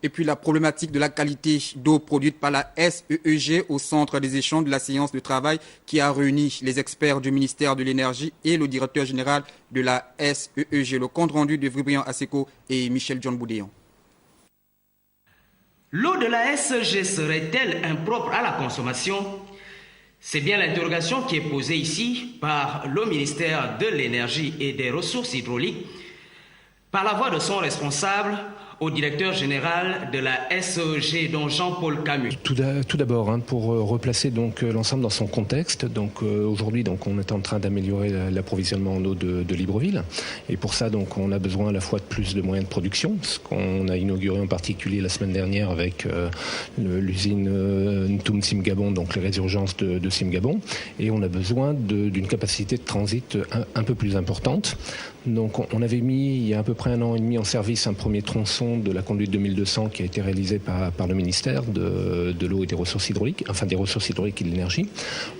Et puis la problématique de la qualité d'eau produite par la SEEG au centre des échanges de la séance de travail qui a réuni les experts du ministère de l'Énergie et le directeur général de la SEEG. Le compte rendu de Vribrian Aseko et Michel John Boudéon. L'eau de la SEG serait-elle impropre à la consommation? C'est bien l'interrogation qui est posée ici par le ministère de l'Énergie et des Ressources hydrauliques par la voix de son responsable, au directeur général de la SEG, dont Jean-Paul Camus. Tout d'abord, pour replacer donc l'ensemble dans son contexte. Donc aujourd'hui, donc on est en train d'améliorer l'approvisionnement en eau de Libreville, et pour ça, donc on a besoin à la fois de plus de moyens de production, ce qu'on a inauguré en particulier la semaine dernière avec l'usine Ntoum Simgabon, donc les résurgences de Simgabon, et on a besoin d'une capacité de transit un peu plus importante. Donc on avait mis il y a à peu près 1 an et demi en service un premier tronçon de la conduite 2200 qui a été réalisé par le ministère de l'eau et des ressources hydrauliques, enfin des ressources hydrauliques et de l'énergie.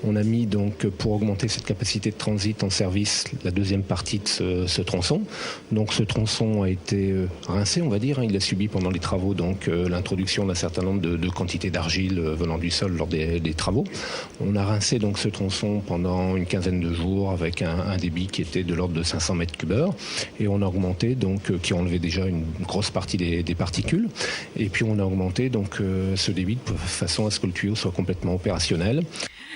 On a mis donc pour augmenter cette capacité de transit en service la deuxième partie de ce tronçon. Donc ce tronçon a été rincé, on va dire. Il a subi pendant les travaux donc l'introduction d'un certain nombre de quantités d'argile venant du sol lors des travaux. On a rincé donc ce tronçon pendant une quinzaine de jours avec un débit qui était de l'ordre de 500 mètres cubes. Et on a augmenté, donc, qui enlevait déjà une grosse partie des particules. Et puis on a augmenté donc, ce débit de façon à ce que le tuyau soit complètement opérationnel.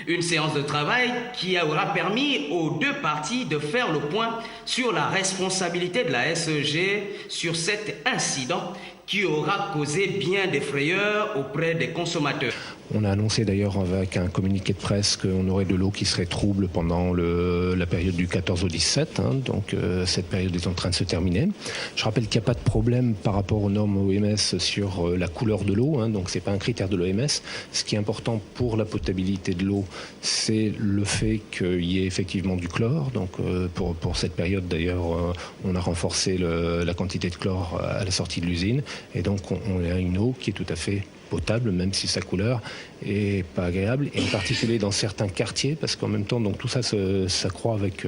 Une séance de travail qui aura permis aux deux parties de faire le point sur la responsabilité de la SEG sur cet incident qui aura causé bien des frayeurs auprès des consommateurs. On a annoncé d'ailleurs avec un communiqué de presse qu'on aurait de l'eau qui serait trouble pendant la période du 14 au 17. Donc cette période est en train de se terminer. Je rappelle qu'il n'y a pas de problème par rapport aux normes OMS sur la couleur de l'eau. Donc ce n'est pas un critère de l'OMS. Ce qui est important pour la potabilité de l'eau, c'est le fait qu'il y ait effectivement du chlore. Donc pour cette période d'ailleurs, on a renforcé la quantité de chlore à la sortie de l'usine. Et donc on a une eau qui est tout à fait potable, même si sa couleur est pas agréable, et en particulier dans certains quartiers, parce qu'en même temps, donc tout ça s'accroît avec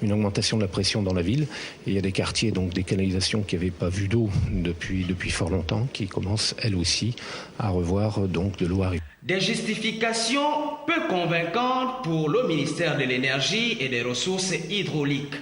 une augmentation de la pression dans la ville. Et il y a des quartiers, donc des canalisations qui n'avaient pas vu d'eau depuis fort longtemps, qui commencent elles aussi à revoir donc de l'eau arriver. Des justifications peu convaincantes pour le ministère de l'Énergie et des Ressources hydrauliques.